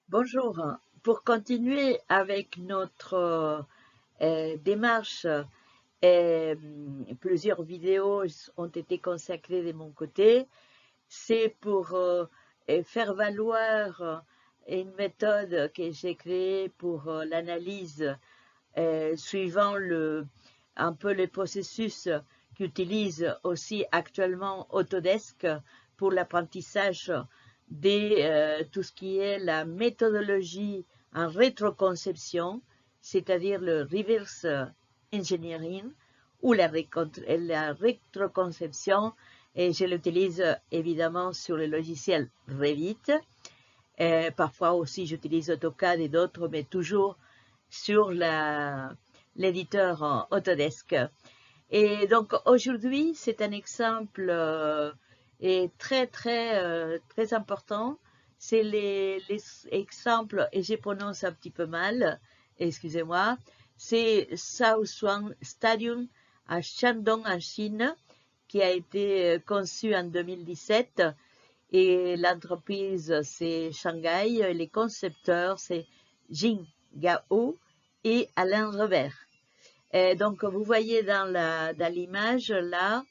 Bonjour. Pour continuer avec notre démarche, plusieurs vidéos ont été consacrées de mon côté. C'est pour faire valoir une méthode que j'ai créée pour l'analyse suivant un peu le processus qu'utilise aussi actuellement Autodesk pour l'apprentissage de tout ce qui est la méthodologie en rétroconception, c'est-à-dire le reverse engineering ou la rétroconception, et je l'utilise évidemment sur le logiciel Revit. Parfois aussi j'utilise AutoCAD et d'autres, mais toujours sur l'éditeur Autodesk. Et donc aujourd'hui, c'est un exemple très important. C'est les exemples, et je prononce un petit peu mal, excusez-moi, c'est Shaoxuan Stadium à Shandong en Chine, qui a été conçu en 2017, et l'entreprise c'est Shanghai, et les concepteurs c'est Jing Gao et Alain Revers. Donc vous voyez dans l'image là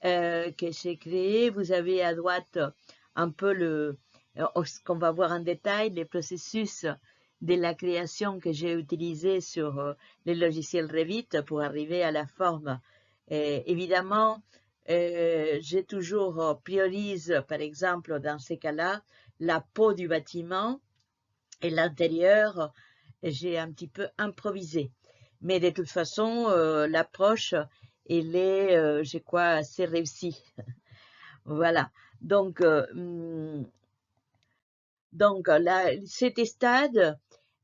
que j'ai créée, vous avez à droite un peu ce qu'on va voir en détail, les processus de la création que j'ai utilisé sur les logiciels Revit pour arriver à la forme. Évidemment, j'ai toujours priorise, par exemple, dans ces cas-là, la peau du bâtiment et l'intérieur, j'ai un petit peu improvisé. Mais de toute façon, l'approche, elle est, je crois, assez réussie. Voilà. Donc, là, cet stade,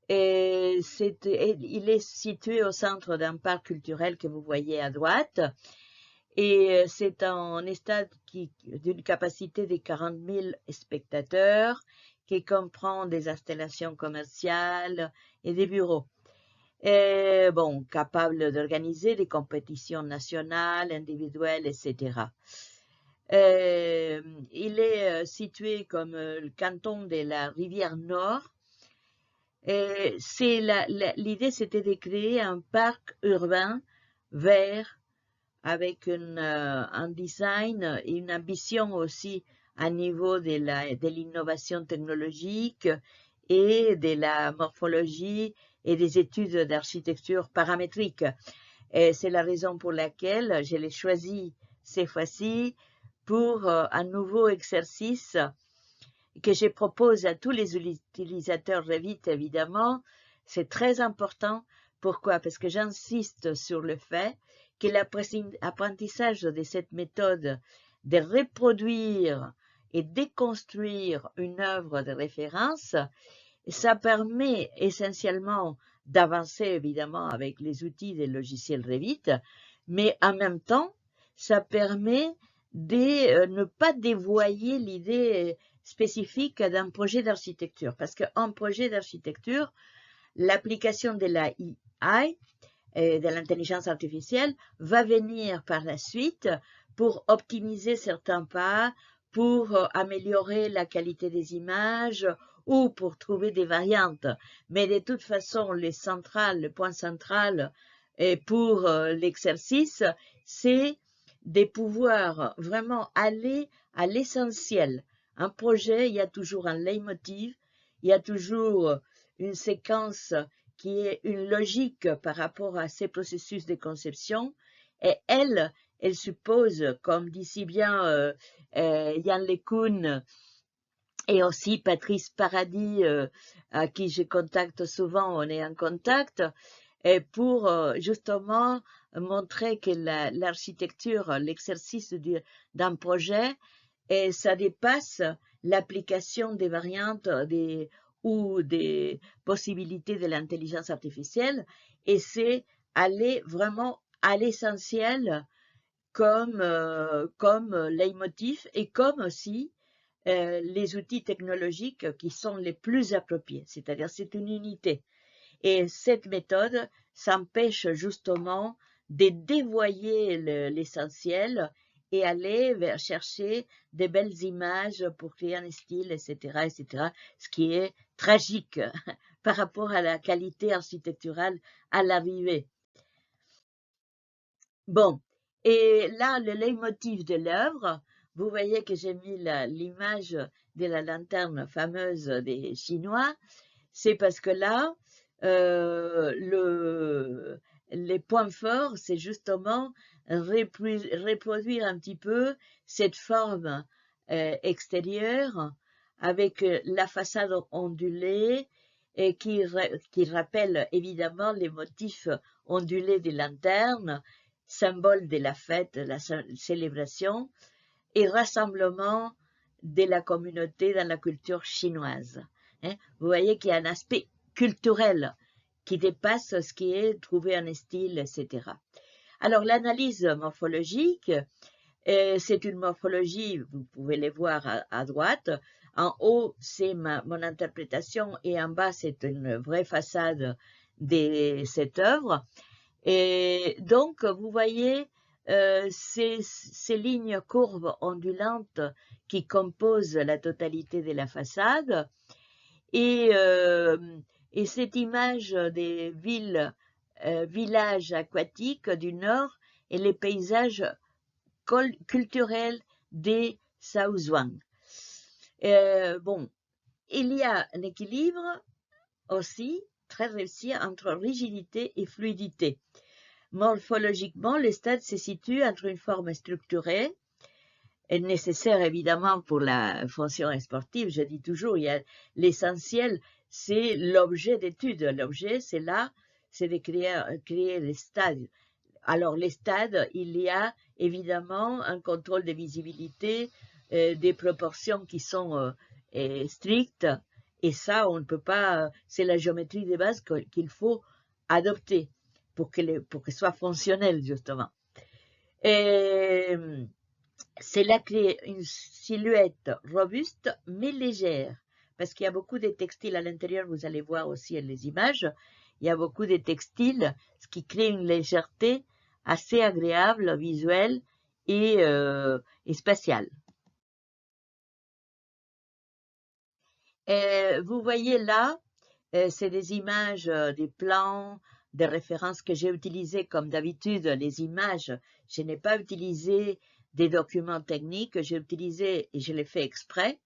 il est situé au centre d'un parc culturel que vous voyez à droite. Et c'est un stade d'une capacité de 40 000 spectateurs, qui comprend des installations commerciales et des bureaux. Et bon, capable d'organiser des compétitions nationales, individuelles, etc. Il est situé comme le canton de la rivière Nord. L'idée, c'était de créer un parc urbain vert avec un design et une ambition aussi à niveau de l'innovation technologique et de la morphologie et des études d'architecture paramétrique. Et c'est la raison pour laquelle je l'ai choisi cette fois-ci pour un nouveau exercice que je propose à tous les utilisateurs Revit, évidemment. C'est très important. Pourquoi? Parce que j'insiste sur le fait que l'apprentissage de cette méthode de reproduire et déconstruire une œuvre de référence, ça permet essentiellement d'avancer évidemment avec les outils des logiciels Revit, mais en même temps, ça permet de ne pas dévoyer l'idée spécifique d'un projet d'architecture. Parce qu'un projet d'architecture, l'application de la AI, de l'intelligence artificielle, va venir par la suite pour optimiser certains pas, pour améliorer la qualité des images ou pour trouver des variantes. Mais de toute façon, le point central pour l'exercice, c'est de pouvoir vraiment aller à l'essentiel. Un projet, il y a toujours un leitmotiv, il y a toujours une séquence qui est une logique par rapport à ces processus de conception, et elle suppose, comme dit si bien Yann LeCun et aussi Patrice Paradis, à qui je contacte souvent, on est en contact, et pour justement montrer que l'architecture, l'exercice d'un projet, et ça dépasse l'application des variantes ou des possibilités de l'intelligence artificielle, et c'est aller vraiment à l'essentiel comme leitmotiv et comme aussi les outils technologiques qui sont les plus appropriés, c'est-à-dire c'est une unité. Et cette méthode s'empêche justement de dévoyer l'essentiel et aller chercher des belles images pour créer un style, etc., etc., ce qui est tragique par rapport à la qualité architecturale à l'arrivée. Bon, et là, le leitmotiv de l'œuvre, vous voyez que j'ai mis l'image de la lanterne fameuse des Chinois, c'est parce que là, les points forts, c'est justement reproduire un petit peu cette forme extérieure avec la façade ondulée et qui rappelle évidemment les motifs ondulés des lanternes, symbole de la fête, de la célébration et rassemblement de la communauté dans la culture chinoise. Vous voyez qu'il y a un aspect culturel qui dépasse ce qui est trouvé un style, etc. Alors l'analyse morphologique, c'est une morphologie, vous pouvez les voir à droite. En haut, c'est mon interprétation et en bas, c'est une vraie façade de cette œuvre. Et donc, vous voyez ces lignes courbes ondulantes qui composent la totalité de la façade et cette image des villages aquatiques du nord et les paysages culturels des Shaoxuan. Bon, il y a un équilibre aussi très réussi entre rigidité et fluidité. Morphologiquement, le stade se situe entre une forme structurée, nécessaire évidemment pour la fonction sportive. Je dis toujours, l'essentiel, c'est l'objet d'étude. L'objet, c'est là, c'est de créer les stades. Alors, les stades, il y a évidemment un contrôle de visibilité, des proportions qui sont strictes, et ça, on ne peut pas, c'est la géométrie de base qu'il faut adopter pour que soit fonctionnel, justement. C'est là créer une silhouette robuste, mais légère, parce qu'il y a beaucoup de textiles à l'intérieur, vous allez voir aussi les images, il y a beaucoup de textiles, ce qui crée une légèreté assez agréable, visuelle et spatiale. Vous voyez là, c'est des images, des plans, des références que j'ai utilisées comme d'habitude, les images. Je n'ai pas utilisé des documents techniques, j'ai utilisé, et je l'ai fait exprès,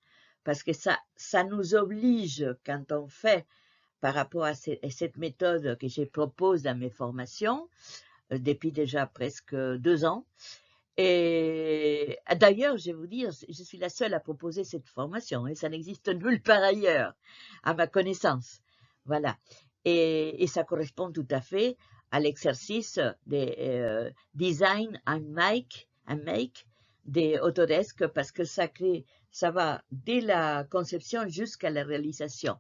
parce que ça nous oblige, quand on fait par rapport à cette méthode que je propose dans mes formations, depuis déjà presque 2 ans. Et d'ailleurs, je vais vous dire, je suis la seule à proposer cette formation, et ça n'existe nulle part ailleurs, à ma connaissance. Voilà. Et ça correspond tout à fait à l'exercice de design and make des Autodesk, parce que ça va dès la conception jusqu'à la réalisation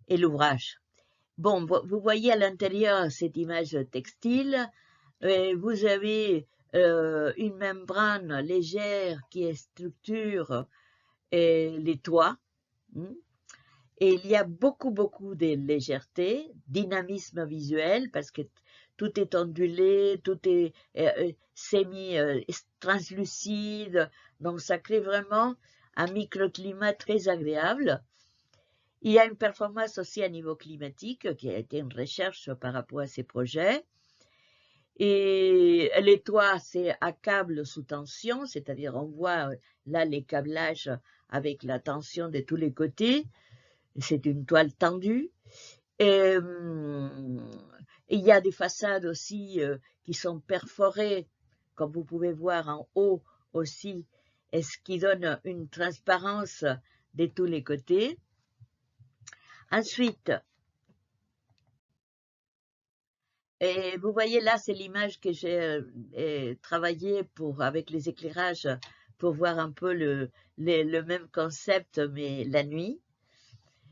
et l'ouvrage. Bon, vous voyez à l'intérieur cette image textile. Vous avez une membrane légère qui structure les toits. Et il y a beaucoup de légèreté, dynamisme visuel, parce que tout est ondulé, tout est semi-translucide, donc ça crée vraiment un microclimat très agréable. Il y a une performance aussi à niveau climatique, qui a été une recherche par rapport à ces projets. Et les toits, c'est à câble sous tension, c'est-à-dire on voit là les câblages avec la tension de tous les côtés. C'est une toile tendue. Et il y a des façades aussi qui sont perforées, comme vous pouvez voir en haut aussi, et ce qui donne une transparence de tous les côtés. Ensuite, et vous voyez là, c'est l'image que j'ai travaillée avec les éclairages pour voir un peu le même concept, mais la nuit.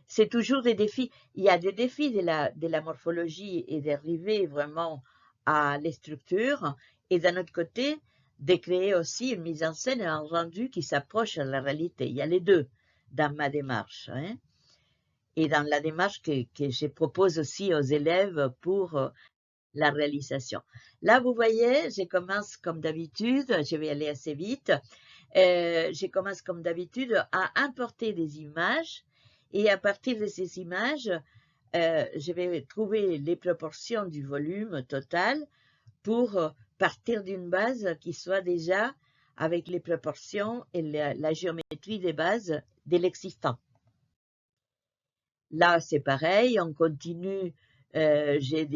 C'est toujours des défis. Il y a des défis de la morphologie et d'arriver vraiment à les structures. Et d'un autre côté, de créer aussi une mise en scène et un rendu qui s'approche de la réalité. Il y a les deux dans ma démarche. Et dans la démarche que je propose aussi aux élèves pour la réalisation. Là, vous voyez, je commence comme d'habitude, je vais aller assez vite, je commence comme d'habitude à importer des images Et à partir de ces images, je vais trouver les proportions du volume total pour partir d'une base qui soit déjà avec les proportions et la géométrie des bases de l'existant. Là, c'est pareil, on continue. J'ai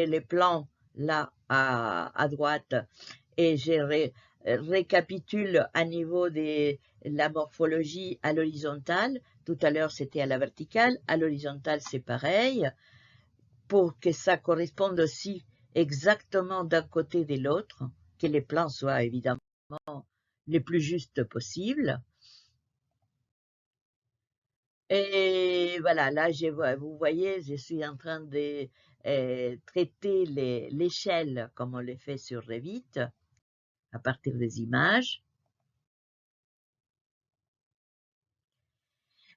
les plans là à droite et je récapitule à niveau de la morphologie à l'horizontale. Tout à l'heure, c'était à la verticale. À l'horizontale, c'est pareil. Pour que ça corresponde aussi exactement d'un côté de l'autre, que les plans soient évidemment les plus justes possibles. Et voilà, là, vous voyez, je suis en train de traiter l'échelle comme on le fait sur Revit, à partir des images.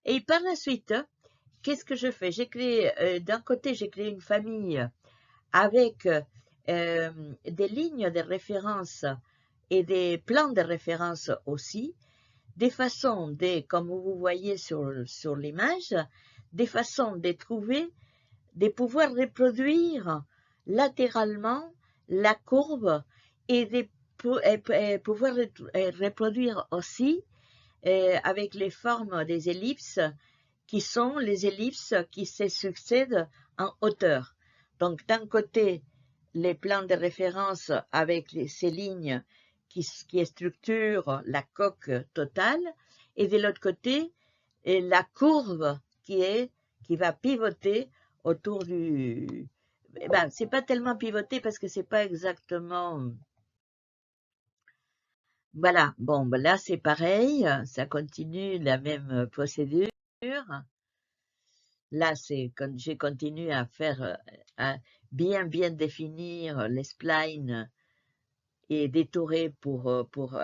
Et par la suite, qu'est-ce que je fais? J'ai créé, d'un côté, j'ai créé une famille avec des lignes de référence et des plans de référence aussi, des façons de, comme vous voyez sur l'image, des façons de trouver, de pouvoir reproduire latéralement la courbe et de pouvoir reproduire aussi avec les formes des ellipses qui sont les ellipses qui se succèdent en hauteur. Donc d'un côté, les plans de référence avec ces lignes qui structurent la coque totale, et de l'autre côté, la courbe qui va pivoter autour du... Ben, c'est pas tellement pivoter parce que c'est pas exactement... Voilà, bon, ben là c'est pareil, ça continue la même procédure. Là, c'est quand j'ai continué à faire, à bien définir les splines et détourer pour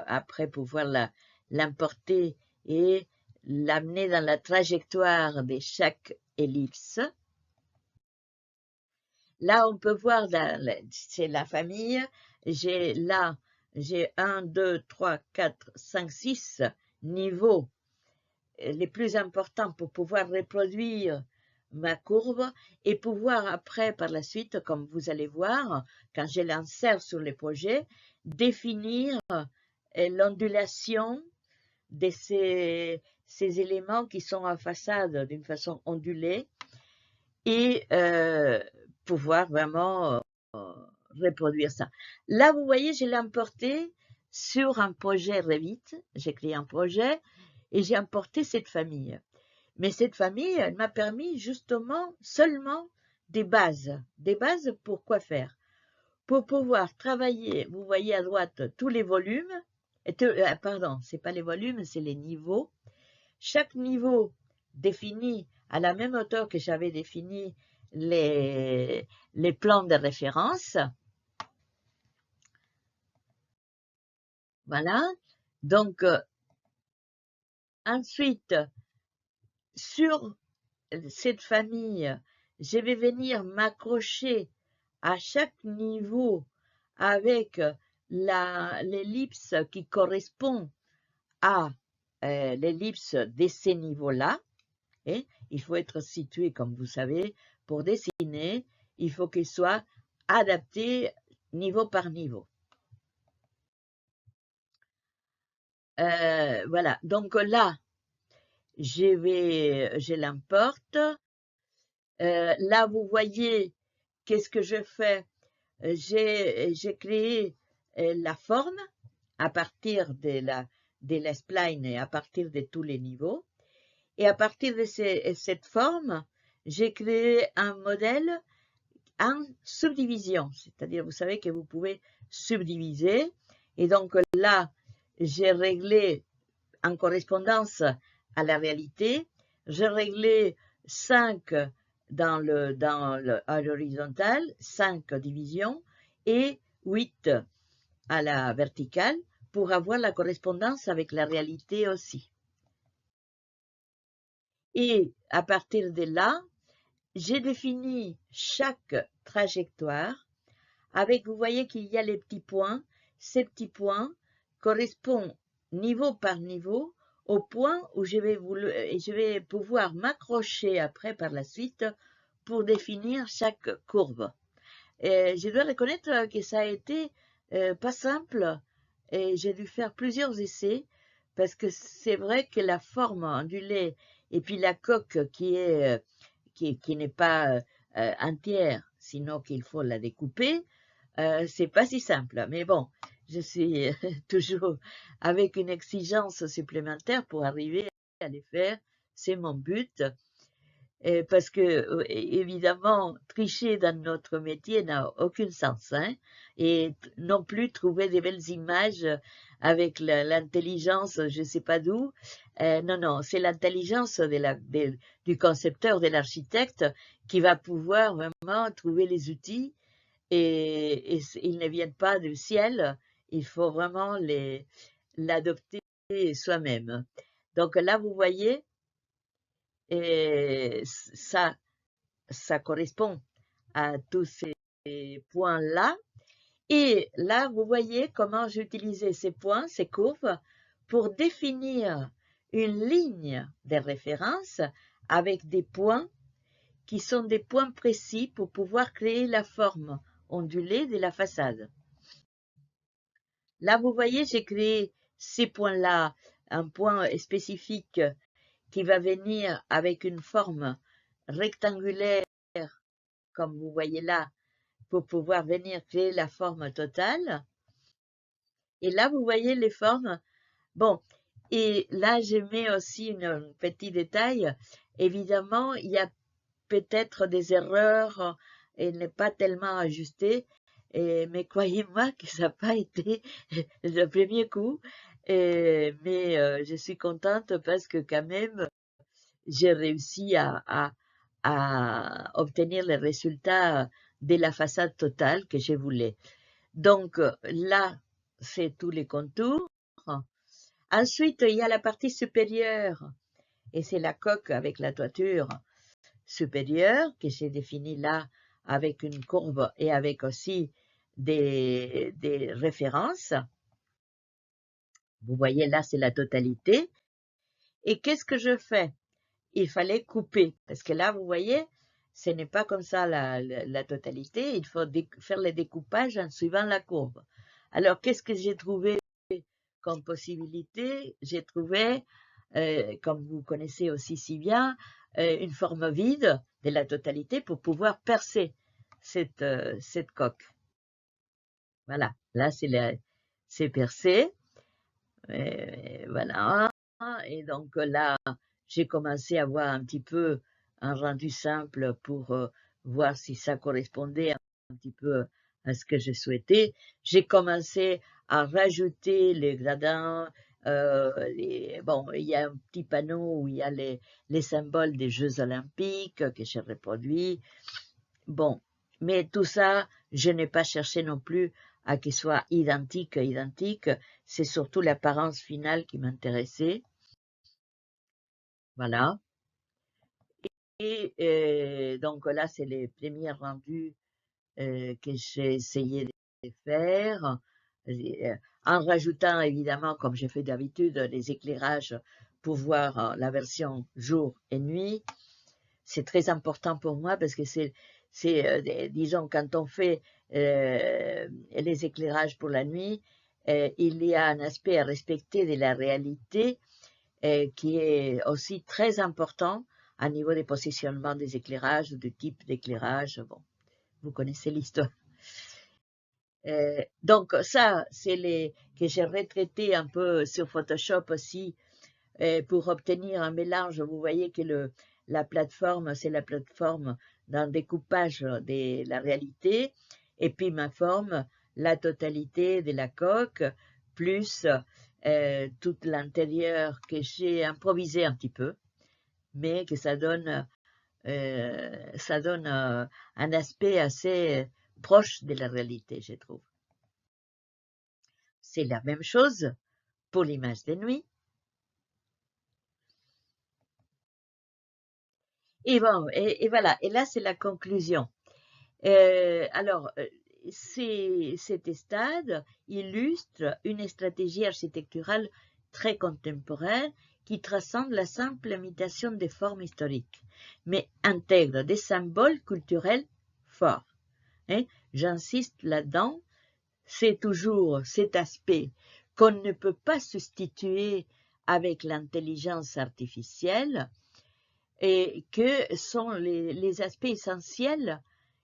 après pouvoir l'importer et l'amener dans la trajectoire de chaque ellipse. Là, on peut voir, c'est la famille. J'ai 1, 2, 3, 4, 5, 6 niveaux les plus importants pour pouvoir reproduire ma courbe et pouvoir après, par la suite, comme vous allez voir, quand je l'insère sur les projets, définir l'ondulation de ces éléments qui sont en façade d'une façon ondulée et pouvoir vraiment reproduire ça. Là, vous voyez, je l'ai importé sur un projet Revit. J'ai créé un projet et j'ai importé cette famille. Mais cette famille, elle m'a permis justement seulement des bases. Des bases pour quoi faire? Pour pouvoir travailler, vous voyez à droite tous les volumes, pardon, c'est pas les volumes, c'est les niveaux. Chaque niveau défini à la même hauteur que j'avais défini les plans de référence. Voilà. Donc, ensuite, sur cette famille, je vais venir m'accrocher à chaque niveau avec l'ellipse qui correspond à l'ellipse de ces niveaux-là. Il faut être situé, comme vous savez, pour dessiner, il faut qu'il soit adapté niveau par niveau. Voilà, donc là, je l'importe. Là, vous voyez, qu'est-ce que je fais? J'ai créé la forme à partir de la spline et à partir de tous les niveaux. Et à partir de cette forme, j'ai créé un modèle en subdivision. C'est-à-dire, vous savez que vous pouvez subdiviser. Et donc là, j'ai réglé en correspondance à la réalité, j'ai réglé 5 à l'horizontale, 5 divisions, et 8 à la verticale, pour avoir la correspondance avec la réalité aussi. Et à partir de là, j'ai défini chaque trajectoire avec, vous voyez qu'il y a les petits points. Ces petits points correspondent niveau par niveau au point où je vais pouvoir m'accrocher après par la suite pour définir chaque courbe. Et je dois reconnaître que ça a été pas simple et j'ai dû faire plusieurs essais parce que c'est vrai que la forme ondulée et puis la coque qui n'est pas entière, sinon qu'il faut la découper, c'est pas si simple. Mais bon, je suis toujours avec une exigence supplémentaire pour arriver à les faire. C'est mon but. Parce que, évidemment, tricher dans notre métier n'a aucun sens, hein, et non plus trouver des belles images avec l'intelligence, je ne sais pas d'où. Non, non, c'est l'intelligence du concepteur, de l'architecte, qui va pouvoir vraiment trouver les outils, et ils ne viennent pas du ciel, il faut vraiment l'adopter soi-même. Donc là, vous voyez, et ça correspond à tous ces points-là. Et là, vous voyez comment j'ai utilisé ces points, ces courbes, pour définir une ligne de référence avec des points qui sont des points précis pour pouvoir créer la forme ondulée de la façade. Là, vous voyez, j'ai créé ces points-là, un point spécifique qui va venir avec une forme rectangulaire, comme vous voyez là, pour pouvoir venir créer la forme totale. Et là, vous voyez les formes. Bon, et là, je mets aussi un petit détail. Évidemment, il y a peut-être des erreurs et n'est pas tellement ajusté. Mais croyez-moi que ça n'a pas été le premier coup. Mais je suis contente parce que quand même, j'ai réussi à obtenir les résultats de la façade totale que je voulais. Donc là, c'est tous les contours. Ensuite, il y a la partie supérieure, et c'est la coque avec la toiture supérieure que j'ai définie là avec une courbe et avec aussi des références. Vous voyez là, c'est la totalité. Et qu'est-ce que je fais? Il fallait couper, parce que là, vous voyez, ce n'est pas comme ça la totalité, il faut faire le découpage en suivant la courbe. Alors, qu'est-ce que j'ai trouvé comme possibilité? J'ai trouvé, comme vous connaissez aussi si bien, une forme vide de la totalité pour pouvoir percer cette coque. Voilà, là, c'est percé. Voilà, et donc là, j'ai commencé à voir un petit peu un rendu simple pour voir si ça correspondait un petit peu à ce que je souhaitais. J'ai commencé à rajouter les gradins. Bon, il y a un petit panneau où il y a les symboles des Jeux Olympiques que j'ai reproduits. Bon, mais tout ça, je n'ai pas cherché non plus à qu'il soit identique. C'est surtout l'apparence finale qui m'intéressait. Voilà. Et donc là, c'est les premiers rendus que j'ai essayé de faire, en rajoutant évidemment, comme j'ai fait d'habitude, les éclairages pour voir la version jour et nuit. C'est très important pour moi parce que disons, quand on fait les éclairages pour la nuit, il y a un aspect à respecter de la réalité qui est aussi très important à niveau des positionnements des éclairages, du type d'éclairage. Bon, vous connaissez l'histoire. Donc ça, c'est que j'ai retraité un peu sur Photoshop aussi pour obtenir un mélange. Vous voyez que la plateforme, c'est la plateforme d'un découpage de la réalité, et puis ma forme, la totalité de la coque, plus tout l'intérieur que j'ai improvisé un petit peu, mais que ça donne un aspect assez proche de la réalité, je trouve. C'est la même chose pour l'image de nuit. Et bon, et voilà, et là c'est la conclusion. Alors, cet stade illustre une stratégie architecturale très contemporaine qui transcende la simple imitation des formes historiques, mais intègre des symboles culturels forts. Hein? J'insiste là-dedans, c'est toujours cet aspect qu'on ne peut pas substituer avec l'intelligence artificielle et que sont les aspects essentiels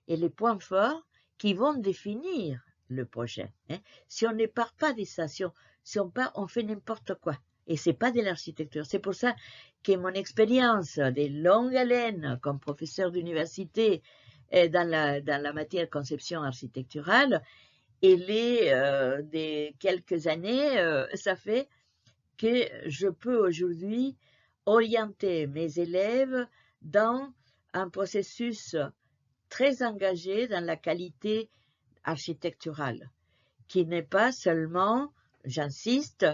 et les points forts qui vont définir le projet. Hein. Si on ne part pas de ça, si on part, on fait n'importe quoi. Et c'est pas de l'architecture. C'est pour ça que mon expérience de longue haleine comme professeur d'université dans la matière conception architecturale, elle est de quelques années, ça fait que je peux aujourd'hui orienter mes élèves dans un processus très engagé dans la qualité architecturale, qui n'est pas seulement, j'insiste,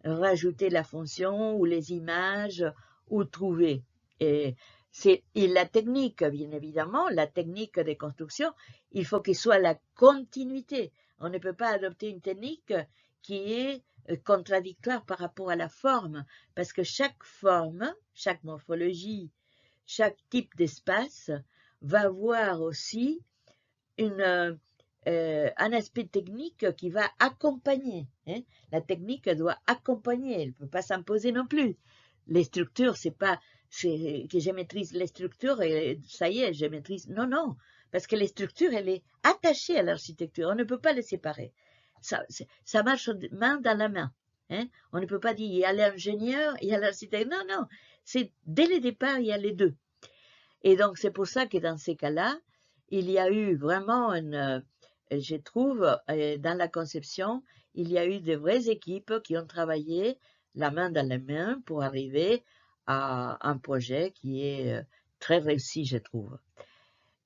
rajouter la fonction ou les images ou trouver. Et la technique, bien évidemment, la technique de construction, il faut qu'il soit la continuité. On ne peut pas adopter une technique qui est contradictoire par rapport à la forme, parce que chaque forme, chaque morphologie, chaque type d'espace va avoir aussi un aspect technique qui va accompagner. Hein. La technique doit accompagner, elle ne peut pas s'imposer non plus. Les structures, c'est pas que je maîtrise les structures et ça y est, je maîtrise. Non, non, parce que les structures, elle est attachée à l'architecture, on ne peut pas les séparer. Ça marche main dans la main. Hein. On ne peut pas dire il y a l'ingénieur, il y a l'architecte. Non, non, c'est dès le départ, il y a les deux. Et donc, c'est pour ça que dans ces cas-là, il y a eu vraiment je trouve, dans la conception, il y a eu de vraies équipes qui ont travaillé la main dans la main pour arriver à un projet qui est très réussi, je trouve.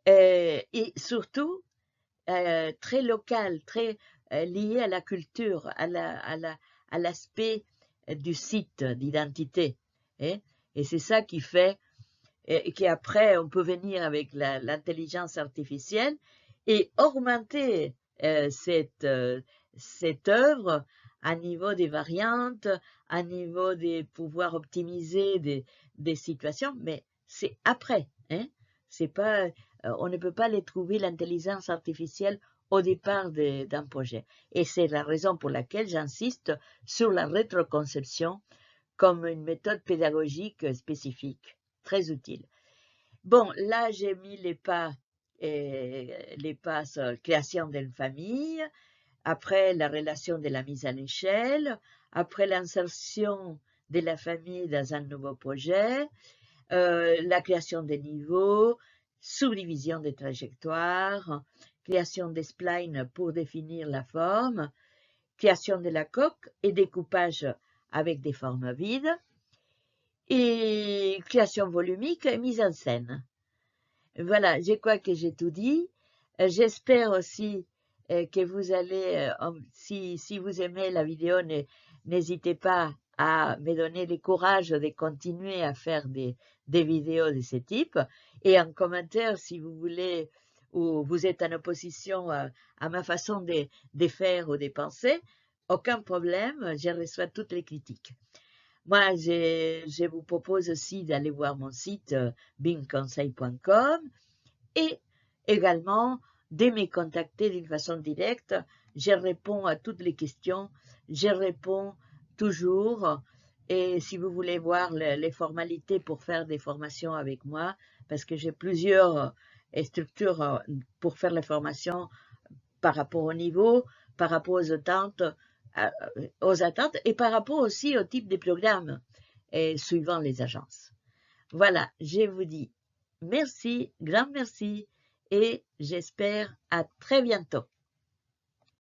Et surtout, très local, très lié à la culture, à l'aspect du site d'identité. Hein? Et c'est ça qui fait qu'après, on peut venir avec l'intelligence artificielle et augmenter cette œuvre à niveau des variantes, à niveau de pouvoir optimiser des situations, mais c'est après. Hein? C'est pas, on ne peut pas les trouver, l'intelligence artificielle, au départ d'un projet. Et c'est la raison pour laquelle j'insiste sur la rétroconception comme une méthode pédagogique spécifique, très utile. Bon, là, j'ai mis les pas sur création d'une famille, après la relation de la mise à l'échelle, après l'insertion de la famille dans un nouveau projet, la création des niveaux, subdivision des trajectoires, création des splines pour définir la forme, création de la coque et découpage avec des formes vides, et création volumique et mise en scène. Voilà, je crois que j'ai tout dit. J'espère aussi que vous allez, si vous aimez la vidéo, n'hésitez pas à me donner le courage de continuer à faire des vidéos de ce type. Et en commentaire, si vous voulez, ou vous êtes en opposition à ma façon de faire ou de penser, aucun problème, je reçois toutes les critiques. Moi, je vous propose aussi d'aller voir mon site bingconseil.com et également de me contacter d'une façon directe. Je réponds à toutes les questions, je réponds toujours. Et si vous voulez voir les formalités pour faire des formations avec moi, parce que j'ai plusieurs structures pour faire les formations par rapport au niveau, par rapport aux attentes et par rapport aussi au type de programme suivant les agences. Voilà, je vous dis merci, grand merci et j'espère à très bientôt.